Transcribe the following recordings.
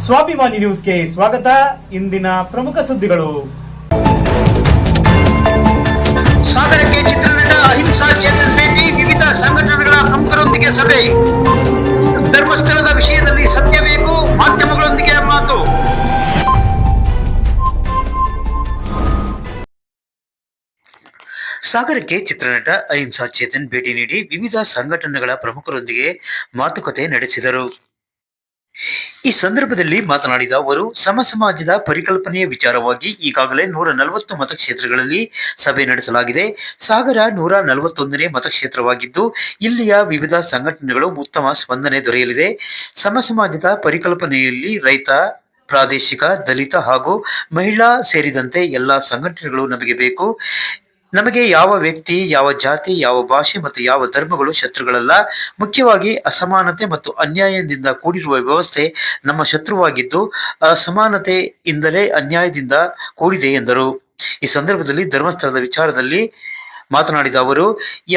ಸ್ವಾಭಿಮಾನಿ ನ್ಯೂಸ್ಗೆ ಸ್ವಾಗತ. ಇಂದಿನ ಪ್ರಮುಖ ಸುದ್ದಿಗಳು. ಸಾಗರಕ್ಕೆ ಚಿತ್ರನಟ ಅಹಿಂಸಾ ಚೇತನ್ ಭೇಟಿ, ವಿವಿಧ ಸಂಘಟನೆಗಳ ಪ್ರಮುಖರೊಂದಿಗೆ ಸಭೆ. ಧರ್ಮಸ್ಥಳದ ವಿಷಯದಲ್ಲಿ ಸತ್ಯ ಬೇಕು, ಮಾಧ್ಯಮಗಳೊಂದಿಗೆ ಮಾತು. ಸಾಗರಕ್ಕೆ ಚಿತ್ರನಟ ಅಹಿಂಸಾ ಚೇತನ್ ಭೇಟಿ ನೀಡಿ ವಿವಿಧ ಸಂಘಟನೆಗಳ ಪ್ರಮುಖರೊಂದಿಗೆ ಮಾತುಕತೆ ನಡೆಸಿದರು. ಈ ಸಂದರ್ಭದಲ್ಲಿ ಮಾತನಾಡಿದ ಅವರು, ಸಮಾಜದ ಪರಿಕಲ್ಪನೆಯ ವಿಚಾರವಾಗಿ ಈಗಾಗಲೇ 140 ಮತಕ್ಷೇತ್ರಗಳಲ್ಲಿ ಸಭೆ ನಡೆಸಲಾಗಿದೆ. ಸಾಗರ 141ನೇ ಮತಕ್ಷೇತ್ರವಾಗಿದ್ದು, ಇಲ್ಲಿಯ ವಿವಿಧ ಸಂಘಟನೆಗಳು ಉತ್ತಮ ಸ್ಪಂದನೆ ದೊರೆಯಲಿದೆ. ಸಮಾಜದ ಪರಿಕಲ್ಪನೆಯಲ್ಲಿ ರೈತ, ಪ್ರಾದೇಶಿಕ, ದಲಿತ ಹಾಗೂ ಮಹಿಳಾ ಸೇರಿದಂತೆ ಎಲ್ಲ ಸಂಘಟನೆಗಳು ನಮಗೆ ಬೇಕು. ನಮಗೆ ಯಾವ ವ್ಯಕ್ತಿ, ಯಾವ ಜಾತಿ, ಯಾವ ಭಾಷೆ ಮತ್ತು ಯಾವ ಧರ್ಮಗಳು ಶತ್ರುಗಳಲ್ಲ. ಮುಖ್ಯವಾಗಿ ಅಸಮಾನತೆ ಮತ್ತು ಅನ್ಯಾಯದಿಂದ ಕೂಡಿರುವ ವ್ಯವಸ್ಥೆ ನಮ್ಮ ಶತ್ರುವಾಗಿದ್ದು, ಅಸಮಾನತೆಯಿಂದಲೇ ಅನ್ಯಾಯದಿಂದ ಕೂಡಿದೆ ಎಂದರು. ಈ ಸಂದರ್ಭದಲ್ಲಿ ಧರ್ಮಸ್ಥಳದ ವಿಚಾರದಲ್ಲಿ ಮಾತನಾಡಿದ ಅವರು,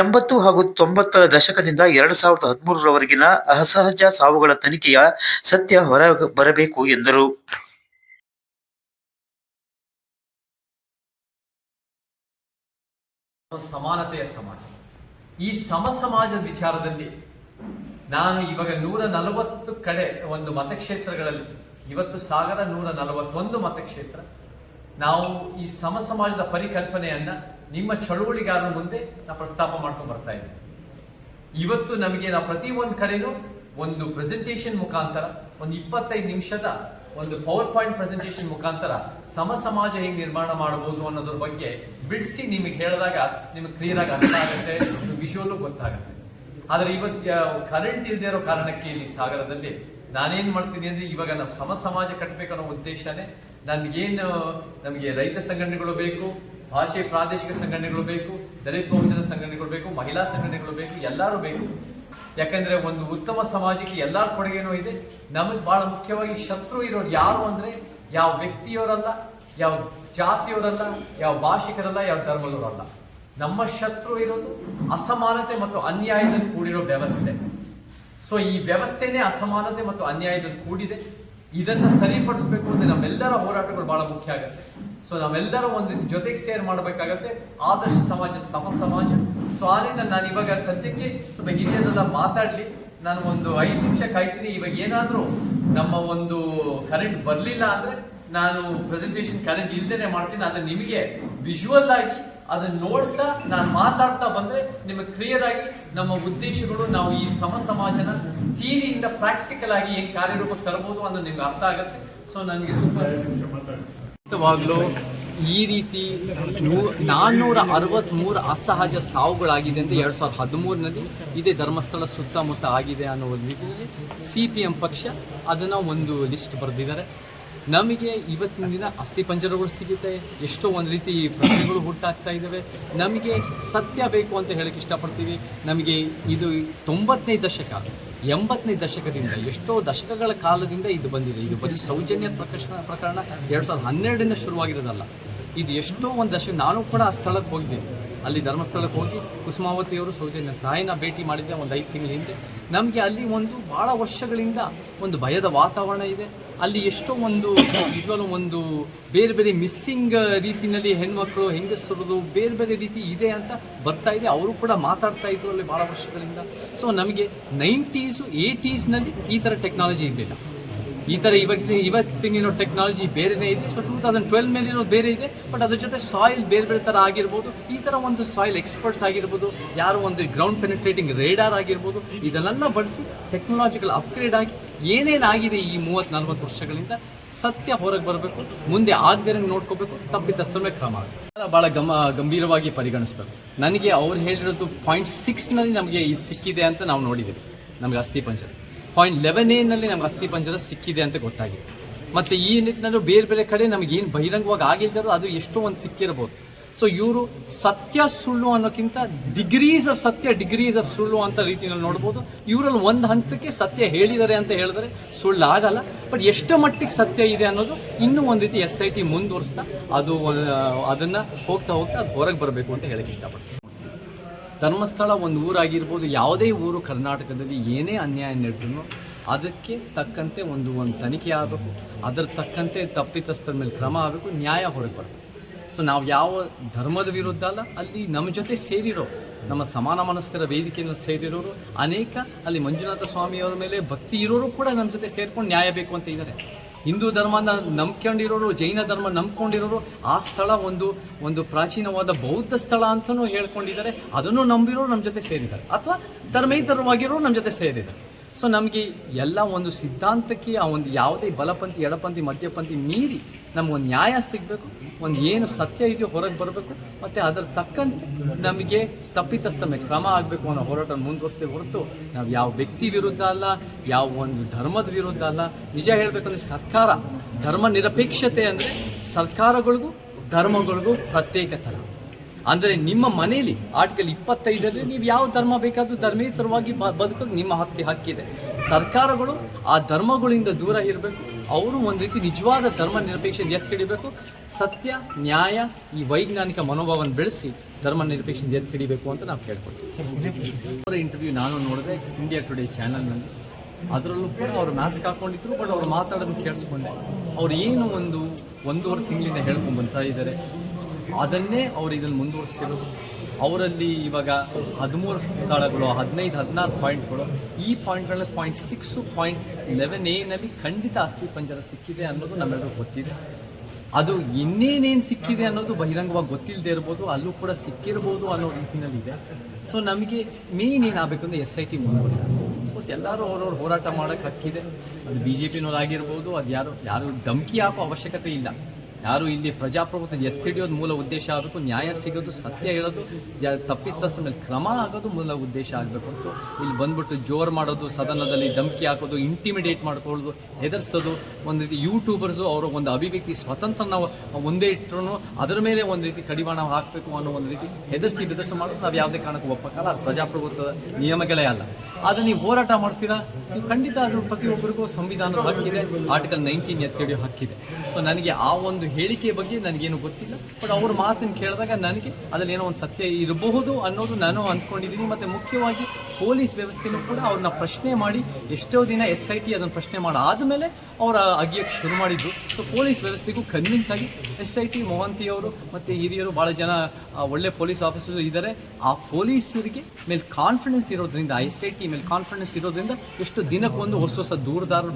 80 ಹಾಗೂ 90ರ ದಶಕದಿಂದ 2013ರವರೆಗಿನ ಅಸಹಜ ಸಾವುಗಳ ತನಿಖೆಯ ಸತ್ಯ ಹೊರ ಬರಬೇಕು ಎಂದರು. ಸಮಾನತೆಯ ಸಮಾಜ, ಈ ಸಮಾಜದ ವಿಚಾರದಲ್ಲಿ ನಾನು ಇವಾಗ 140 ಕಡೆ ಒಂದು ಮತಕ್ಷೇತ್ರಗಳಲ್ಲಿ, ಇವತ್ತು ಸಾಗರ 141 ಮತಕ್ಷೇತ್ರ, ನಾವು ಈ ಸಮಾಜದ ಪರಿಕಲ್ಪನೆಯನ್ನ ನಿಮ್ಮ ಚಳುವಳಿಗಾರರ ಮುಂದೆ ನಾವು ಪ್ರಸ್ತಾಪ ಮಾಡ್ಕೊಂಡು ಬರ್ತಾ ಇದ್ದೀವಿ. ಇವತ್ತು ನಮಗೆ ನಾವು ಪ್ರತಿ ಒಂದು ಕಡೆನೂ ಒಂದು ಪ್ರೆಸೆಂಟೇಷನ್ ಮುಖಾಂತರ, ಒಂದು 25 ನಿಮಿಷದ ಒಂದು ಪವರ್ ಪಾಯಿಂಟ್ ಪ್ರೆಸೆಂಟೇಷನ್ ಮುಖಾಂತರ ಸಮಾಜ ಹೇಗೆ ನಿರ್ಮಾಣ ಮಾಡಬಹುದು ಅನ್ನೋದ್ರ ಬಗ್ಗೆ ಬಿಡಿಸಿ ನಿಮಗೆ ಹೇಳಿದಾಗ ನಿಮಗೆ ಕ್ಲಿಯರ್ ಆಗಿ ಅರ್ಥ ಆಗುತ್ತೆ, ವಿಷುವಲ್ಲೂ ಗೊತ್ತಾಗುತ್ತೆ. ಆದರೆ ಇವತ್ತು ಕರೆಂಟ್ ಇಲ್ಲದೆ ಇರೋ ಕಾರಣಕ್ಕೆ ಇಲ್ಲಿ ಸಾಗರದಲ್ಲಿ ನಾನೇನ್ ಮಾಡ್ತೀನಿ ಅಂದ್ರೆ, ಇವಾಗ ನಾವು ಸಮಾಜ ಕಟ್ಟಬೇಕನ್ನೋ ಉದ್ದೇಶನೇ ನಮಗೆ ರೈತ ಸಂಘಟನೆಗಳು ಬೇಕು, ಭಾಷೆ ಪ್ರಾದೇಶಿಕ ಸಂಘಟನೆಗಳು ಬೇಕು, ದಲಿತ ಬಹುಜನ ಸಂಘಟನೆಗಳು ಬೇಕು, ಮಹಿಳಾ ಸಂಘಟನೆಗಳು ಬೇಕು, ಎಲ್ಲರೂ ಬೇಕು. ಯಾಕಂದ್ರೆ ಒಂದು ಉತ್ತಮ ಸಮಾಜಕ್ಕೆ ಎಲ್ಲರ ಕೊಡುಗೆನೂ ಇದೆ. ನಮಗೆ ಬಹಳ ಮುಖ್ಯವಾಗಿ ಶತ್ರು ಇರೋರು ಯಾರು ಅಂದ್ರೆ, ಯಾವ ವ್ಯಕ್ತಿಯವರಲ್ಲ, ಯಾವ ಜಾತಿಯವರಲ್ಲ, ಯಾವ ಭಾಷಿಕರಲ್ಲ, ಯಾವ ಧರ್ಮದವರಲ್ಲ. ನಮ್ಮ ಶತ್ರು ಇರೋದು ಅಸಮಾನತೆ ಮತ್ತು ಅನ್ಯಾಯದಲ್ಲಿ ಕೂಡಿರೋ ವ್ಯವಸ್ಥೆ. ಸೊ ಈ ವ್ಯವಸ್ಥೆನೇ ಅಸಮಾನತೆ ಮತ್ತು ಅನ್ಯಾಯದಲ್ಲಿ ಕೂಡಿದೆ. ಇದನ್ನ ಸರಿಪಡಿಸಬೇಕು ಅಂದ್ರೆ ನಮ್ಮೆಲ್ಲರ ಹೋರಾಟಗಳು ಬಹಳ ಮುಖ್ಯ ಆಗುತ್ತೆ. ಸೊ ನಾವೆಲ್ಲರೂ ಒಂದು ಜೊತೆಗೆ ಸೇರ್ ಮಾಡಬೇಕಾಗತ್ತೆ. ಆದರ್ಶ ಸಮಾಜ, ಸಮಾಜ. ಸೊ ಆ ನಿಟ್ಟಿನಲ್ಲಿ ನಾನು ಇವಾಗ ಸದ್ಯಕ್ಕೆ ಸ್ವಲ್ಪ ಹಿರಿಯರೆಲ್ಲ ಮಾತಾಡ್ಲಿ, ನಾನು ಒಂದು 5 ನಿಮಿಷ ಕಾಯ್ತೀನಿ. ಇವಾಗ ಏನಾದರೂ ನಮ್ಮ ಒಂದು ಕರೆಂಟ್ ಬರಲಿಲ್ಲ ಅಂದ್ರೆ ನಾನು ಪ್ರೆಸೆಂಟೇಷನ್ ಕರೆಂಟ್ ಇಲ್ದೇನೆ ಮಾಡ್ತೀನಿ. ಅದನ್ನ ನಿಮಗೆ ವಿಜುವಲ್ ಆಗಿ ಅದನ್ನ ನೋಡ್ತಾ ನಾನು ಮಾತಾಡ್ತಾ ಬಂದ್ರೆ ನಿಮಗೆ ಕ್ಲಿಯರ್ ಆಗಿ ನಮ್ಮ ಉದ್ದೇಶಗಳು, ನಾವು ಈ ಸಮಾಜನ ಥಿಯರಿಯಿಂದ ಪ್ರಾಕ್ಟಿಕಲ್ ಆಗಿ ಏನ್ ಕಾರ್ಯರೂಪಕ್ಕೆ ತರಬಹುದು ಅನ್ನೋದು ನಿಮ್ಗೆ ಅರ್ಥ ಆಗುತ್ತೆ. ಸೊ ನನಗೆ ಸೂಪರ್ವಾಗ್ಲೂ ಈ ರೀತಿ 463 ಅಸಹಜ ಸಾವುಗಳಾಗಿದೆ ಅಂತ 2013ನಲ್ಲಿ ಇದೇ ಧರ್ಮಸ್ಥಳ ಸುತ್ತಮುತ್ತ ಆಗಿದೆ ಅನ್ನೋ ಒಂದು ರೀತಿಯಲ್ಲಿ CPM ಪಕ್ಷ ಅದನ್ನ ಒಂದು ಲಿಸ್ಟ್ ಬರೆದಿದ್ದಾರೆ. ನಮಗೆ ಇವತ್ತಿನ ದಿನ ಅಸ್ಥಿಪಂಜರಗಳು ಸಿಗುತ್ತೆ, ಎಷ್ಟೋ ಒಂದು ರೀತಿ ಪ್ರಶ್ನೆಗಳು ಹುಟ್ಟಾಗ್ತಾ ಇದ್ದಾವೆ. ನಮಗೆ ಸತ್ಯ ಬೇಕು ಅಂತ ಹೇಳಕ್ಕೆ ಇಷ್ಟಪಡ್ತೀವಿ. ನಮಗೆ ಇದು 90ನೇ ದಶಕ, 80ನೇ ದಶಕದಿಂದ, ಎಷ್ಟೋ ದಶಕಗಳ ಕಾಲದಿಂದ ಇದು ಬಂದಿದೆ. ಇದು ಬರೀ ಸೌಜನ್ಯ ಪ್ರಕರಣ 2012ರಿಂದ ಶುರುವಾಗಿರೋದಲ್ಲ. ಇದು ಎಷ್ಟೋ ಒಂದು ದಶಕ. ನಾನು ಕೂಡ ಆ ಸ್ಥಳಕ್ಕೆ ಹೋಗಿದ್ದೀನಿ. ಅಲ್ಲಿ ಧರ್ಮಸ್ಥಳಕ್ಕೆ ಹೋಗಿ ಕುಸುಮಾವತಿಯವರು ಸೌಜನ್ಯ ತಾಯಿನ ಭೇಟಿ ಮಾಡಿದ್ದೆ ಒಂದು 5 ತಿಂಗಳ ಹಿಂದೆ. ನಮಗೆ ಅಲ್ಲಿ ಒಂದು ಭಾಳ ವರ್ಷಗಳಿಂದ ಒಂದು ಭಯದ ವಾತಾವರಣ ಇದೆ. ಅಲ್ಲಿ ಎಷ್ಟೋ ಒಂದು ನಿಜವಾಗ್ಲೂ ಒಂದು ಬೇರೆ ಬೇರೆ ಮಿಸ್ಸಿಂಗ್ ರೀತಿಯಲ್ಲಿ ಹೆಣ್ಮಕ್ಳು, ಹೆಂಗಸರದು ಬೇರೆ ಬೇರೆ ರೀತಿ ಇದೆ ಅಂತ ಬರ್ತಾ ಇದೆ. ಅವರು ಕೂಡ ಮಾತಾಡ್ತಾ ಇದ್ರು ಅಲ್ಲಿ ಭಾಳ ವರ್ಷಗಳಿಂದ. ಸೊ ನಮಗೆ 90s 80sನಲ್ಲಿ ಈ ಥರ ಟೆಕ್ನಾಲಜಿ ಇರಲಿಲ್ಲ. ಈ ಥರ ಇವತ್ತಿನ ಟೆಕ್ನಾಲಜಿ ಬೇರೆನೇ ಇದೆ. ಸೊ 2012 ಮೇಲಿರೋದು ಬೇರೆ ಇದೆ. ಬಟ್ ಅದ್ರ ಜೊತೆ ಸಾಯಿಲ್ ಬೇರೆ ಬೇರೆ ಥರ ಆಗಿರ್ಬೋದು. ಈ ಥರ ಒಂದು ಸಾಯಿಲ್ ಎಕ್ಸ್ಪರ್ಟ್ಸ್ ಆಗಿರ್ಬೋದು, ಯಾರೋ ಒಂದು ಗ್ರೌಂಡ್ ಪೆನೆಟ್ರೇಟಿಂಗ್ ರೇಡಾರ್ ಆಗಿರ್ಬೋದು, ಇದನ್ನೆಲ್ಲ ಬಳಸಿ ಟೆಕ್ನಾಲಜಿಕಲ್ ಅಪ್ಗ್ರೇಡ್ ಆಗಿ ಏನೇನಾಗಿದೆ ಈ 30-40 ವರ್ಷಗಳಿಂದ ಸತ್ಯ ಹೊರಗೆ ಬರಬೇಕು. ಮುಂದೆ ಆಗದೇ ನೋಡ್ಕೋಬೇಕು. ತಪ್ಪಿತಸ್ಥರ ಮೇಲೆ ಕ್ರಮ ಭಾಳ ಗಂಭೀರವಾಗಿ ಪರಿಗಣಿಸ್ಬೇಕು. ನನಗೆ ಅವ್ರು ಹೇಳಿರೋದು 0.6ನಲ್ಲಿ ನಮಗೆ ಇದು ಸಿಕ್ಕಿದೆ ಅಂತ ನಾವು ನೋಡಿದ್ದೀವಿ. ನಮಗೆ ಅಸ್ಥಿಪಂಜರ 0.11ನಲ್ಲಿ ನಮ್ಗೆ ಅಸ್ಥಿಪಂಜರ ಸಿಕ್ಕಿದೆ ಅಂತ ಗೊತ್ತಾಗಿದೆ. ಮತ್ತು ಈ ನಿಟ್ಟಿನಲ್ಲೂ ಬೇರೆ ಬೇರೆ ಕಡೆ ನಮಗೇನು ಬಹಿರಂಗವಾಗಿ ಆಗಿಲ್ದಾರೋ ಅದು ಎಷ್ಟೋ ಒಂದು ಸಿಕ್ಕಿರ್ಬೋದು. ಸೊ ಇವರು ಸತ್ಯ ಸುಳ್ಳು ಅನ್ನೋಕ್ಕಿಂತ ಡಿಗ್ರೀಸ್ ಆಫ್ ಸತ್ಯ, ಡಿಗ್ರೀಸ್ ಆಫ್ ಸುಳ್ಳು ಅಂತ ರೀತಿಯಲ್ಲಿ ನೋಡ್ಬೋದು. ಇವರಲ್ಲಿ ಒಂದು ಹಂತಕ್ಕೆ ಸತ್ಯ ಹೇಳಿದ್ದಾರೆ ಅಂತ ಹೇಳಿದ್ರೆ ಸುಳ್ಳು ಆಗಲ್ಲ. ಬಟ್ ಎಷ್ಟು ಮಟ್ಟಿಗೆ ಸತ್ಯ ಇದೆ ಅನ್ನೋದು ಇನ್ನೂ ಒಂದು ರೀತಿ SIT ಮುಂದುವರಿಸ್ತಾ ಅದನ್ನು ಹೋಗ್ತಾ ಅದು ಹೊರಗೆ ಬರಬೇಕು ಅಂತ ಹೇಳಕ್ಕೆ ಇಷ್ಟಪಡ್ತೀನಿ. ಧರ್ಮಸ್ಥಳ ಒಂದು ಊರಾಗಿರ್ಬೋದು, ಯಾವುದೇ ಊರು ಕರ್ನಾಟಕದಲ್ಲಿ ಏನೇ ಅನ್ಯಾಯ ನಡೆದ್ರೂ ಅದಕ್ಕೆ ತಕ್ಕಂತೆ ಒಂದು ತನಿಖೆ ಆಗಬೇಕು, ಅದರ ತಕ್ಕಂತೆ ತಪ್ಪಿತಸ್ಥರ ಮೇಲೆ ಕ್ರಮ ಆಗಬೇಕು, ನ್ಯಾಯ ಹೊರಗೆ ಬರಬೇಕು. ಸೊ ನಾವು ಯಾವ ಧರ್ಮದ ವಿರುದ್ಧ ಅಲ್ಲ, ಅಲ್ಲಿ ನಮ್ಮ ಜೊತೆ ಸೇರಿರೋ ನಮ್ಮ ಸಮಾನ ಮನಸ್ಕರ ವೇದಿಕೆಯಲ್ಲಿ ಸೇರಿರೋರು ಅನೇಕ, ಅಲ್ಲಿ ಮಂಜುನಾಥ ಸ್ವಾಮಿಯವರ ಮೇಲೆ ಭಕ್ತಿ ಇರೋರು ಕೂಡ ನಮ್ಮ ಜೊತೆ ಸೇರ್ಕೊಂಡು ನ್ಯಾಯ ಬೇಕು ಅಂತ ಇದ್ದಾರೆ. ಹಿಂದೂ ಧರ್ಮನ ನಂಬ್ಕೊಂಡಿರೋರು, ಜೈನ ಧರ್ಮ ನಂಬ್ಕೊಂಡಿರೋರು ಆ ಸ್ಥಳ ಒಂದು ಪ್ರಾಚೀನವಾದ ಬೌದ್ಧ ಸ್ಥಳ ಅಂತಲೂ ಹೇಳ್ಕೊಂಡಿದ್ದಾರೆ. ಅದನ್ನು ನಂಬಿರೋರು ನಮ್ಮ ಜೊತೆ ಸೇರಿದ್ದಾರೆ, ಅಥವಾ ಧರ್ಮೇತರವಾಗಿರೋರು ನಮ್ಮ ಜೊತೆ ಸೇರಿದ್ದಾರೆ. ಸೊ ನಮಗೆ ಎಲ್ಲ ಒಂದು ಸಿದ್ಧಾಂತಕ್ಕೆ ಆ ಒಂದು ಯಾವುದೇ ಬಲಪಂಥಿ, ಎಡಪಂಥಿ, ಮಧ್ಯಪಂಥಿ ಮೀರಿ ನಮಗೊಂದು ನ್ಯಾಯ ಸಿಗಬೇಕು, ಒಂದು ಏನು ಸತ್ಯ ಇದೆಯೋ ಹೊರಗೆ ಬರಬೇಕು, ಮತ್ತು ಅದರ ತಕ್ಕಂತೆ ನಮಗೆ ತಪ್ಪಿತಸ್ಥ ಮೇಲೆ ಕ್ರಮ ಆಗಬೇಕು ಅನ್ನೋ ಹೋರಾಟ ಮುಂದುವರಿಸ್ತೇವೆ ಹೊರತು ನಾವು ಯಾವ ವ್ಯಕ್ತಿ ವಿರುದ್ಧ ಅಲ್ಲ, ಯಾವ ಒಂದು ಧರ್ಮದ ವಿರುದ್ಧ ಅಲ್ಲ. ನಿಜ ಹೇಳಬೇಕಂದ್ರೆ ಸರ್ಕಾರ ಧರ್ಮ ನಿರಪೇಕ್ಷತೆ ಅಂದರೆ ಸರ್ಕಾರಗಳಿಗೂ ಧರ್ಮಗಳಿಗೂ ಪ್ರತ್ಯೇಕ ಥರ. ಅಂದರೆ ನಿಮ್ಮ ಮನೆಯಲ್ಲಿ ಆರ್ಟಿಕಲ್ 25ರಲ್ಲಿ ನೀವು ಯಾವ ಧರ್ಮ ಬೇಕಾದರೂ ಧರ್ಮೇತರವಾಗಿ ಬದುಕೋದು ನಿಮ್ಮ ಹಕ್ಕಿದೆ. ಸರ್ಕಾರಗಳು ಆ ಧರ್ಮಗಳಿಂದ ದೂರ ಇರಬೇಕು, ಅವರು ಒಂದು ರೀತಿ ನಿಜವಾದ ಧರ್ಮ ನಿರಪೇಕ್ಷತೆ ಎತ್ತಿ ಹಿಡಿಬೇಕು, ಸತ್ಯ ನ್ಯಾಯ ಈ ವೈಜ್ಞಾನಿಕ ಮನೋಭಾವವನ್ನು ಬೆಳೆಸಿ ಧರ್ಮ ನಿರಪೇಕ್ಷತೆ ಎತ್ತಿ ಹಿಡಿಬೇಕು ಅಂತ ನಾವು ಕೇಳ್ಕೊಳ್ತೀವಿ. ಅವರ ಇಂಟರ್ವ್ಯೂ ನಾನು ನೋಡಿದೆ ಇಂಡಿಯಾ ಟುಡೇ ಚಾನಲ್ನಲ್ಲಿ. ಅದರಲ್ಲೂ ಕೂಡ ಅವರು ಮಾಸ್ಕ್ ಹಾಕ್ಕೊಂಡಿದ್ರು, ಬಟ್ ಅವ್ರು ಮಾತಾಡೋದನ್ನು ಕೇಳಿಸ್ಕೊಂಡೆ. ಅವ್ರು ಏನು ಒಂದೂವರೆ ತಿಂಗಳಿಂದ ಹೇಳ್ಕೊಂಡು ಬರ್ತಾ ಇದ್ದಾರೆ, ಅದನ್ನೇ ಅವರು ಇದನ್ನು ಮುಂದುವರಿಸಿರೋದು. ಅವರಲ್ಲಿ ಇವಾಗ 13 ಸ್ಥಳಗಳು, 15-16 ಪಾಯಿಂಟ್ಗಳು, ಈ ಪಾಯಿಂಟ್ಗಳಲ್ಲಿ 0.6, 0.11A ಖಂಡಿತ ಅಸ್ಥಿಪಂಜರ ಸಿಕ್ಕಿದೆ ಅನ್ನೋದು ನಮ್ಮೆಲ್ಲರಿಗೂ ಗೊತ್ತಿದೆ. ಅದು ಇನ್ನೇನೇನು ಸಿಕ್ಕಿದೆ ಅನ್ನೋದು ಬಹಿರಂಗವಾಗಿ ಗೊತ್ತಿಲ್ಲದೆ ಇರ್ಬೋದು, ಅಲ್ಲೂ ಕೂಡ ಸಿಕ್ಕಿರ್ಬೋದು ಅನ್ನೋ ರೀತಿಯಲ್ಲಿದೆ. ಸೊ ನಮಗೆ ಮೇನ್ ಏನಾಗಬೇಕು ಅಂದರೆ SIT ಮುಂದುವರಿದ. ಎಲ್ಲರೂ ಅವ್ರವ್ರು ಹೋರಾಟ ಮಾಡೋಕ್ಕೆ ಹಕ್ಕಿದೆ. ಅದು BJPನವರಾಗಿರ್ಬೋದು, ಅದು ಯಾರು ಧಮಕಿ ಹಾಕೋ ಅವಶ್ಯಕತೆ ಇಲ್ಲ. ಯಾರು ಇಲ್ಲಿ ಪ್ರಜಾಪ್ರಭುತ್ವ ಎತ್ತಿ ಹಿಡಿಯೋದು ಮೂಲ ಉದ್ದೇಶ ಆಗಬೇಕು, ನ್ಯಾಯ ಸಿಗೋದು, ಸತ್ಯ ಹೇಳೋದು, ತಪ್ಪಿತಸ್ಥ ಮೇಲೆ ಕ್ರಮ ಆಗೋದು ಮೂಲ ಉದ್ದೇಶ ಆಗಬೇಕು ಅಂತ ಇಲ್ಲಿ ಬಂದ್ಬಿಟ್ಟು ಜೋರು ಮಾಡೋದು, ಸದನದಲ್ಲಿ ಧಮಕಿ ಹಾಕೋದು, ಇಂಟಿಮಿಡೇಟ್ ಮಾಡ್ಕೊಳ್ಳೋದು, ಹೆದರ್ಸೋದು, ಒಂದು ರೀತಿ ಯೂಟ್ಯೂಬರ್ಸು ಅವರ ಒಂದು ಅಭಿವ್ಯಕ್ತಿ ಸ್ವತಂತ್ರ ನಾವು ಒಂದೇ ಇಟ್ಟರು ಅದರ ಮೇಲೆ ಒಂದು ರೀತಿ ಕಡಿವಾಣ ಹಾಕಬೇಕು ಅನ್ನೋ ಒಂದು ರೀತಿ ಬೆದರಿಸಿ ಮಾಡೋದು ನಾವು ಯಾವುದೇ ಕಾರಣಕ್ಕೂ ಒಪ್ಪಕ್ಕಲ್ಲ. ಅದು ಪ್ರಜಾಪ್ರಭುತ್ವದ ನಿಯಮಗಳೇ ಅಲ್ಲ. ಆದರೆ ನೀವು ಹೋರಾಟ ಮಾಡ್ತೀರಾ, ನೀವು ಖಂಡಿತ ಅದ್ರ ಪ್ರತಿಯೊಬ್ಬರಿಗೂ ಸಂವಿಧಾನದ ಹಕ್ಕಿದೆ, ಆರ್ಟಿಕಲ್ 19 ಎತ್ತಿ ಹಿಡಿಯೋ ಹಕ್ಕಿದೆ. ಸೊ ನನಗೆ ಆ ಒಂದು ಹೇಳಿಕೆ ಬಗ್ಗೆ ನನಗೇನು ಗೊತ್ತಿಲ್ಲ, ಬಟ್ ಅವ್ರ ಮಾತನ್ನು ಕೇಳಿದಾಗ ನನಗೆ ಅದರಲ್ಲಿ ಏನೋ ಒಂದು ಸತ್ಯ ಇರಬಹುದು ಅನ್ನೋದು ನಾನು ಅಂದ್ಕೊಂಡಿದ್ದೀನಿ. ಮತ್ತು ಮುಖ್ಯವಾಗಿ ಪೊಲೀಸ್ ವ್ಯವಸ್ಥೆನೂ ಕೂಡ ಅವ್ರನ್ನ ಪ್ರಶ್ನೆ ಮಾಡಿ, ಎಷ್ಟೋ ದಿನ SIT ಅದನ್ನು ಪ್ರಶ್ನೆ ಮಾಡಾದಮೇಲೆ ಅವರ ಅಗಿಯಕ್ಕೆ ಶುರು ಮಾಡಿದ್ರು. ಸೊ ಪೊಲೀಸ್ ವ್ಯವಸ್ಥೆಗೂ ಕನ್ವಿನ್ಸ್ ಆಗಿ SIT ಮೊಹಂತಿಯವರು ಮತ್ತು ಹಿರಿಯರು ಭಾಳ ಜನ ಒಳ್ಳೆ ಪೊಲೀಸ್ ಆಫೀಸರ್ಸ್ ಇದ್ದಾರೆ. ಆ ಪೊಲೀಸರಿಗೆ ಮೇಲೆ ಕಾನ್ಫಿಡೆನ್ಸ್ ಇರೋದ್ರಿಂದ, SIT ಮೇಲೆ ಕಾನ್ಫಿಡೆನ್ಸ್ ಇರೋದ್ರಿಂದ ಎಷ್ಟು ದಿನಕ್ಕೊಂದು ಹೊಸ ದೂರದಾರರು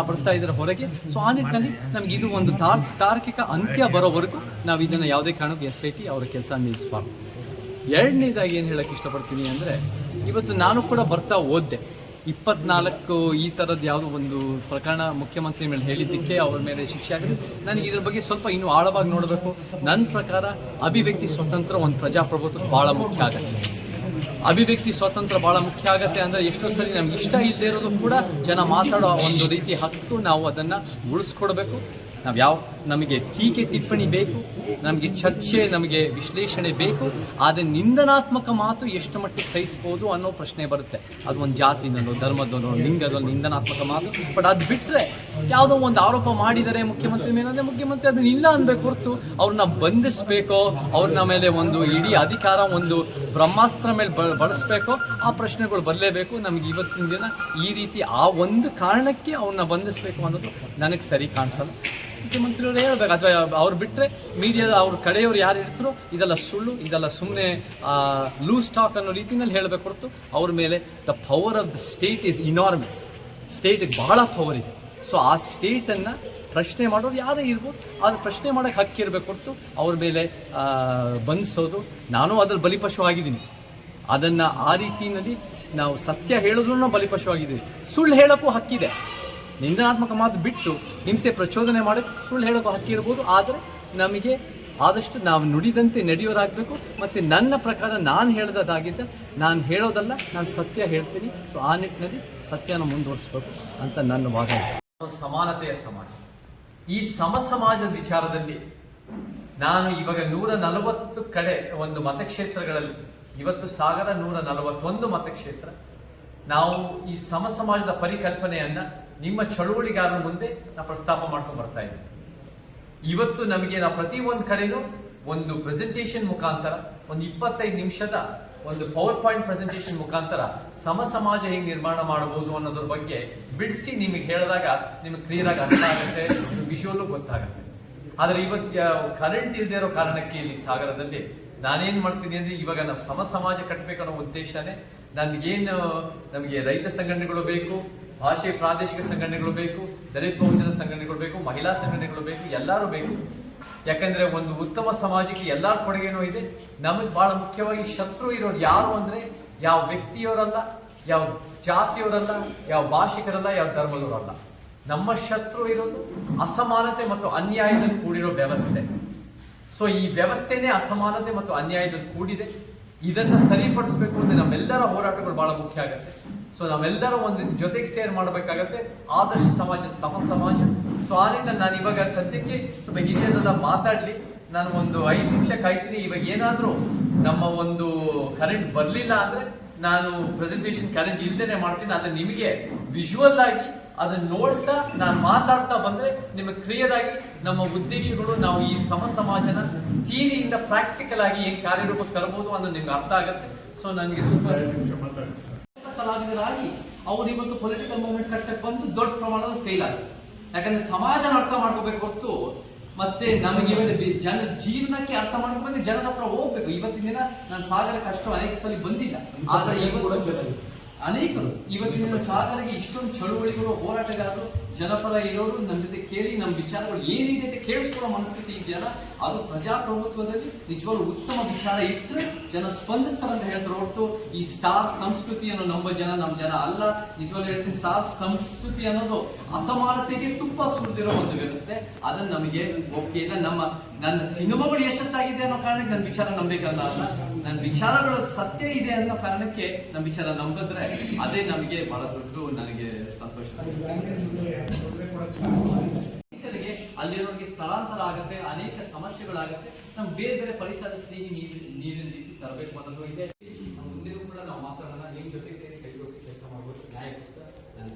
ಬರ್ತಾ ಇದ್ದಾರೆ ಹೊರಗೆ. ಸೊ ಆ ನಿಟ್ಟಿನಲ್ಲಿ ನಮ್ಗೆ ಇದು ಒಂದು ತಾರ್ಕಿಕ ಅಂತ್ಯ ಬರೋವರೆಗೂ ನಾವು ಇದನ್ನು ಯಾವುದೇ ಕಾರಣಕ್ಕೂ SIT ಅವರ ಕೆಲಸ ನಿಲ್ಲಿಸಬಾರ್ದು. ಎರಡನೇದಾಗಿ ಏನು ಹೇಳಕ್ಕೆ ಇಷ್ಟಪಡ್ತೀನಿ ಅಂದರೆ, ಇವತ್ತು ನಾನು ಕೂಡ ಬರ್ತಾ ಓದಿದೆ 24 ಈ ಥರದ್ದು ಯಾವುದೋ ಒಂದು ಪ್ರಕರಣ ಮುಖ್ಯಮಂತ್ರಿ ಮೇಲೆ ಹೇಳಿದ್ದಕ್ಕೆ ಅವ್ರ ಮೇಲೆ ಶಿಕ್ಷೆ ಆಗಿದೆ. ನನಗೆ ಇದ್ರ ಬಗ್ಗೆ ಸ್ವಲ್ಪ ಇನ್ನೂ ಆಳವಾಗಿ ನೋಡಬೇಕು. ನನ್ನ ಪ್ರಕಾರ ಅಭಿವ್ಯಕ್ತಿ ಸ್ವಾತಂತ್ರ್ಯ ಒಂದು ಪ್ರಜಾಪ್ರಭುತ್ವ ಭಾಳ ಮುಖ್ಯ ಆಗುತ್ತೆ. ಅಭಿವ್ಯಕ್ತಿ ಸ್ವಾತಂತ್ರ್ಯ ಭಾಳ ಮುಖ್ಯ ಆಗುತ್ತೆ ಅಂದರೆ, ಎಷ್ಟೋ ಸರಿ ನಮ್ಗೆ ಇಷ್ಟ ಇಲ್ಲದೆ ಇರೋದು ಕೂಡ ಜನ ಮಾತಾಡೋ ಒಂದು ರೀತಿ ಹಕ್ಕು, ನಾವು ಅದನ್ನು ಉಳಿಸ್ಕೊಡ್ಬೇಕು. ನಮಗೆ ಟೀಕೆ ಟಿಪ್ಪಣಿ ಬೇಕು, ನಮಗೆ ಚರ್ಚೆ, ನಮಗೆ ವಿಶ್ಲೇಷಣೆ ಬೇಕು. ಆದರೆ ನಿಂದನಾತ್ಮಕ ಮಾತು ಎಷ್ಟು ಮಟ್ಟಿಗೆ ಸಹಿಸ್ಬೋದು ಅನ್ನೋ ಪ್ರಶ್ನೆ ಬರುತ್ತೆ. ಅದು ಒಂದು ಜಾತಿನಲ್ಲೋ, ಧರ್ಮದಲ್ಲೋ, ಲಿಂಗದಲ್ಲೋ ನಿಂದನಾತ್ಮಕ ಮಾತು. ಬಟ್ ಅದು ಬಿಟ್ಟರೆ ಯಾವುದೋ ಒಂದು ಆರೋಪ ಮಾಡಿದರೆ ಮುಖ್ಯಮಂತ್ರಿ ಮೇಲೆ ಅಂದರೆ ಮುಖ್ಯಮಂತ್ರಿ ಅದನ್ನ ಇಲ್ಲ ಅನ್ಬೇಕು ಹೊರತು ಅವ್ರನ್ನ ಬಂಧಿಸಬೇಕೋ, ಅವ್ರನ್ನ ಮೇಲೆ ಒಂದು ಇಡೀ ಅಧಿಕಾರ ಒಂದು ಬ್ರಹ್ಮಾಸ್ತ್ರ ಮೇಲೆ ಬಳಸಬೇಕೋ, ಆ ಪ್ರಶ್ನೆಗಳು ಬರಲೇಬೇಕು. ನಮಗೆ ಇವತ್ತಿನ ದಿನ ಈ ರೀತಿ ಆ ಒಂದು ಕಾರಣಕ್ಕೆ ಅವ್ರನ್ನ ಬಂಧಿಸಬೇಕು ಅನ್ನೋದು ನನಗೆ ಸರಿ ಕಾಣಿಸಲ್ಲ. ಮುಖ್ಯಮಂತ್ರಿಯವರು ಹೇಳ್ಬೇಕು, ಅಥವಾ ಅವ್ರು ಬಿಟ್ಟರೆ ಮೀಡಿಯಾದ ಅವ್ರ ಕಡೆಯವರು ಯಾರು ಇರ್ತಾರೋ ಇದೆಲ್ಲ ಸುಳ್ಳು, ಇದೆಲ್ಲ ಸುಮ್ಮನೆ ಲೂಸ್ ಟಾಕ್ ಅನ್ನೋ ರೀತಿಯಲ್ಲಿ ಹೇಳಬೇಕು ಹೊರತು ಅವ್ರ ಮೇಲೆ the power of the state is enormous. ಸ್ಟೇಟಿಗೆ ಬಹಳ ಪವರ್ ಇದೆ. ಸೊ ಆ ಸ್ಟೇಟನ್ನು ಪ್ರಶ್ನೆ ಮಾಡೋರು ಯಾರೇ ಇರ್ಬೋದು, ಆದರೆ ಪ್ರಶ್ನೆ ಮಾಡೋಕ್ಕೆ ಹಕ್ಕಿರಬೇಕು ಹೊರತು ಅವ್ರ ಮೇಲೆ ಬಂಧಿಸೋದು. ನಾನು ಅದ್ರಲ್ಲಿ ಬಲಿಪಶು ಆಗಿದ್ದೀನಿ. ಅದನ್ನು ಆ ರೀತಿಯಲ್ಲಿ ನಾವು ಸತ್ಯ ಹೇಳಿದ್ರೂ ಬಲಿಪಶು ಆಗಿದ್ದೀವಿ. ಸುಳ್ಳು ಹೇಳೋಕ್ಕೂ ಹಕ್ಕಿದೆ. ನಿಂದನಾತ್ಮಕ ಮಾತು ಬಿಟ್ಟು ಹಿಂಸೆ ಪ್ರಚೋದನೆ ಮಾಡೋಕ್ಕೆ ಸುಳ್ಳು ಹೇಳೋಕ್ಕೂ ಹಕ್ಕಿರ್ಬೋದು. ಆದರೆ ನಮಗೆ ಆದಷ್ಟು ನಾವು ನುಡಿದಂತೆ ನಡೆಯೋರಾಗಬೇಕು. ಮತ್ತು ನನ್ನ ಪ್ರಕಾರ ನಾನು ಹೇಳ್ದಾಗಿದ್ದ ನಾನು ಹೇಳೋದಲ್ಲ, ನಾನು ಸತ್ಯ ಹೇಳ್ತೀನಿ. ಸೊ ಆ ನಿಟ್ಟಿನಲ್ಲಿ ಸತ್ಯನ ಮುಂದುವರಿಸ್ಬೇಕು ಅಂತ ನನ್ನ ವಾದ. ಸಮಾನತೆಯ ಸಮಾಜ, ಈ ಸಮಾಜದ ವಿಚಾರದಲ್ಲಿ ನಾನು ಇವಾಗ 140 ಕಡೆ ಒಂದು ಮತಕ್ಷೇತ್ರಗಳಲ್ಲಿ, ಇವತ್ತು ಸಾಗರ 141 ಮತಕ್ಷೇತ್ರ, ನಾವು ಈ ಸಮಾಜದ ಪರಿಕಲ್ಪನೆಯನ್ನು ನಿಮ್ಮ ಚಳುವಳಿಗಾರರ ಮುಂದೆ ನಾವು ಪ್ರಸ್ತಾಪ ಮಾಡ್ಕೊಂಡು ಬರ್ತಾ ಇದ್ದೀವಿ. ಇವತ್ತು ನಮಗೆ ನಾವು ಪ್ರತಿ ಒಂದು ಕಡೆನೂ ಒಂದು ಪ್ರೆಸೆಂಟೇಷನ್ ಮುಖಾಂತರ ಒಂದು 25 ನಿಮಿಷದ ಒಂದು ಪವರ್ ಪಾಯಿಂಟ್ ಪ್ರೆಸೆಂಟೇಷನ್ ಮುಖಾಂತರ ಸಮಾಜ ಹೆಂಗೆ ನಿರ್ಮಾಣ ಮಾಡಬಹುದು ಅನ್ನೋದ್ರ ಬಗ್ಗೆ ಬಿಡಿಸಿ ನಿಮಗೆ ಹೇಳಿದಾಗ ನಿಮಗೆ ಕ್ಲಿಯರ್ ಆಗಿ ಅರ್ಥ ಆಗುತ್ತೆ, ವಿಷುವಲ್ಲು ಗೊತ್ತಾಗುತ್ತೆ. ಆದರೆ ಇವತ್ತು ಕರೆಂಟ್ ಇಲ್ಲದೆ ಇರೋ ಕಾರಣಕ್ಕೆ ಇಲ್ಲಿ ಸಾಗರದಲ್ಲಿ ನಾನೇನು ಮಾಡ್ತೀನಿ ಅಂದರೆ, ಇವಾಗ ನಾವು ಸಮಾಜ ಕಟ್ಟಬೇಕನ್ನೋ ಉದ್ದೇಶನೇ ನಮಗೆ ರೈತ ಸಂಘಟನೆಗಳು ಬೇಕು, ಭಾಷೆ ಪ್ರಾದೇಶಿಕ ಸಂಘಟನೆಗಳು ಬೇಕು, ದಲಿತ ಬಹುಜನ ಸಂಘಟನೆಗಳು ಬೇಕು, ಮಹಿಳಾ ಸಂಘಟನೆಗಳು ಬೇಕು, ಎಲ್ಲರೂ ಬೇಕು. ಯಾಕಂದ್ರೆ ಒಂದು ಉತ್ತಮ ಸಮಾಜಕ್ಕೆ ಎಲ್ಲರ ಕೊಡುಗೆನೂ ಇದೆ. ನಮಗೆ ಬಹಳ ಮುಖ್ಯವಾಗಿ ಶತ್ರು ಇರೋರು ಯಾರು ಅಂದ್ರೆ, ಯಾವ ವ್ಯಕ್ತಿಯವರಲ್ಲ, ಯಾವ ಜಾತಿಯವರಲ್ಲ, ಯಾವ ಭಾಷಿಕರಲ್ಲ, ಯಾವ ಧರ್ಮದವರಲ್ಲ. ನಮ್ಮ ಶತ್ರು ಇರೋದು ಅಸಮಾನತೆ ಮತ್ತು ಅನ್ಯಾಯದಲ್ಲಿ ಕೂಡಿರೋ ವ್ಯವಸ್ಥೆ. ಸೊ ಈ ವ್ಯವಸ್ಥೆನೇ ಅಸಮಾನತೆ ಮತ್ತು ಅನ್ಯಾಯದಲ್ಲಿ ಕೂಡಿದೆ. ಇದನ್ನ ಸರಿಪಡಿಸಬೇಕು ಅಂದ್ರೆ ನಮ್ಮೆಲ್ಲರ ಹೋರಾಟಗಳು ಬಹಳ ಮುಖ್ಯ ಆಗುತ್ತೆ. ಸೊ ನಾವೆಲ್ಲರೂ ಒಂದು ಜೊತೆಗೆ ಸೇರ್ ಮಾಡಬೇಕಾಗತ್ತೆ. ಆದರ್ಶ ಸಮಾಜ, ಸಮಾಜ. ಸೊ ಆ ನಿಟ್ಟಿನಲ್ಲಿ ನಾನು ಇವಾಗ ಸದ್ಯಕ್ಕೆ ಸ್ವಲ್ಪ ಹಿರಿಯರೆಲ್ಲ ಮಾತಾಡ್ಲಿ, ನಾನು ಒಂದು 5 ನಿಮಿಷ ಕಾಯ್ತೀನಿ. ಇವಾಗ ಏನಾದರೂ ನಮ್ಮ ಒಂದು ಕರೆಂಟ್ ಬರಲಿಲ್ಲ ಅಂದ್ರೆ ನಾನು ಪ್ರೆಸೆಂಟೇಷನ್ ಕರೆಂಟ್ ಇಲ್ದೇನೆ ಮಾಡ್ತೀನಿ. ಆದರೆ ನಿಮಗೆ ವಿಜುವಲ್ ಆಗಿ ಅದನ್ನ ನೋಡ್ತಾ ನಾನು ಮಾತಾಡ್ತಾ ಬಂದ್ರೆ ನಿಮಗೆ ಕ್ಲಿಯರ್ ಆಗಿ ನಮ್ಮ ಉದ್ದೇಶಗಳು, ನಾವು ಈ ಸಮಾಜನ ಥಿಯರಿಯಿಂದ ಪ್ರಾಕ್ಟಿಕಲ್ ಆಗಿ ಹೆಂಗ್ ಕಾರ್ಯರೂಪಕ್ಕೆ ತರಬಹುದು ಅನ್ನೋದು ನಿಮ್ಗೆ ಅರ್ಥ ಆಗುತ್ತೆ. ಸೊ ನನಗೆ ಸೂಪರ್ ಕಲಾವಿದರಾಗಿ ಅವ್ರು ಇವತ್ತು ಪೊಲಿಟಿಕಲ್ ಮೂವ್ಮೆಂಟ್ ಕಟ್ಟಕ್ಕೆ ಬಂದು ದೊಡ್ಡ ಪ್ರಮಾಣದಲ್ಲಿ ಫೇಲ್ ಆಗಿದೆ. ಯಾಕಂದ್ರೆ ಸಮಾಜನ ಅರ್ಥ ಮಾಡ್ಕೋಬೇಕು ಹೊರತು ಮತ್ತೆ ನಮಗೆ ಜನ ಜೀವನಕ್ಕೆ ಅರ್ಥ ಮಾಡ್ಕೋಬೇಕು, ಜನರ ಹತ್ರ ಹೋಗ್ಬೇಕು. ಇವತ್ತಿನ ದಿನ ನಾನು ಸಾಗರಕ್ಕೆ ಅಷ್ಟು ಅನೇಕ ಸಲ ಬಂದಿಲ್ಲ, ಆದ್ರೆ ಅನೇಕರು ಇವತ್ತಿನ ದಿನ ಸಾಗರಿಗೆ ಇಷ್ಟೊಂದು ಚಳುವಳಿಗಳು, ಹೋರಾಟಗಾರರು, ಜನಪರ ಇರೋರು ನಮ್ಮ ಜೊತೆ ಕೇಳಿ ನಮ್ಮ ವಿಚಾರಗಳು ಏನಿದೆ ಅಂತ ಕೇಳಿಸ್ಕೊಳ್ಳೋ ಮನಸ್ಥಿತಿ ಇದೆಯಲ್ಲ, ಅದು ಪ್ರಜಾಪ್ರಭುತ್ವದಲ್ಲಿ ನಿಜವಾಗ್ಲೂ ಉತ್ತಮ ವಿಚಾರ ಇಟ್ಟರೆ ಜನ ಸ್ಪಂದಿಸ್ತಾರೆ ಅಂತ ಹೇಳ್ತಾರೆ ಹೊರತು ಈ ಸ್ಟಾರ್ ಸಂಸ್ಕೃತಿ ಅನ್ನೋ ನಮ್ಮ ಜನ ಅಲ್ಲ. ನಿಜವಾಗ್ಲೂ ಹೇಳ್ತೀನಿ, ಸ್ಟಾರ್ ಸಂಸ್ಕೃತಿ ಅನ್ನೋದು ಅಸಮಾನತೆಗೆ ತುಪ್ಪ ಸುರಿದಿರೋ ಒಂದು ವ್ಯವಸ್ಥೆ. ಅದನ್ನು ನಮಗೆ ಒಪ್ಪಿಗೆ ಇಲ್ಲ. ನನ್ನ ಸಿನಿಮಾಗಳು ಯಶಸ್ಸಾಗಿದೆ ಅನ್ನೋ ಕಾರಣಕ್ಕೆ ನನ್ನ ವಿಚಾರ ನಂಬೇಕಲ್ಲ, ನನ್ನ ವಿಚಾರಗಳು ಸತ್ಯ ಇದೆ ಅನ್ನೋ ಕಾರಣಕ್ಕೆ ನಮ್ಮ ವಿಚಾರ ನಂಬಿದ್ರೆ ಅದೇ ನಮಗೆ ಬಹಳ ದೊಡ್ಡ ನನಗೆ ಸಂತೋಷ ಸಿಗುತ್ತೆ. ಅಲ್ಲಿರೋರಿಗೆ ಸ್ಥಳಾಂತರ ಆಗುತ್ತೆ, ಅನೇಕ ಸಮಸ್ಯೆಗಳಾಗುತ್ತೆ. ನಮ್ಗೆ ಬೇರೆ ಬೇರೆ ಪರಿಸರ ಸ್ನೇಹಿ ನೀರಿನ ರೀತಿ ತರಬೇಕು ಅನ್ನೋದು ಇದೆ. ಮುಂದಿನ ಕೂಡ ನಾವು ಮಾತಾಡೋಣ, ನಿಮ್ಮ ಜೊತೆ ಸೇರಿ ಕೈಗೂಡಿಸಿ ಕೆಲಸ ಮಾಡ್ಬೋದು ನ್ಯಾಯಕ್ಕೋಸ್ಕರ. ನಾನು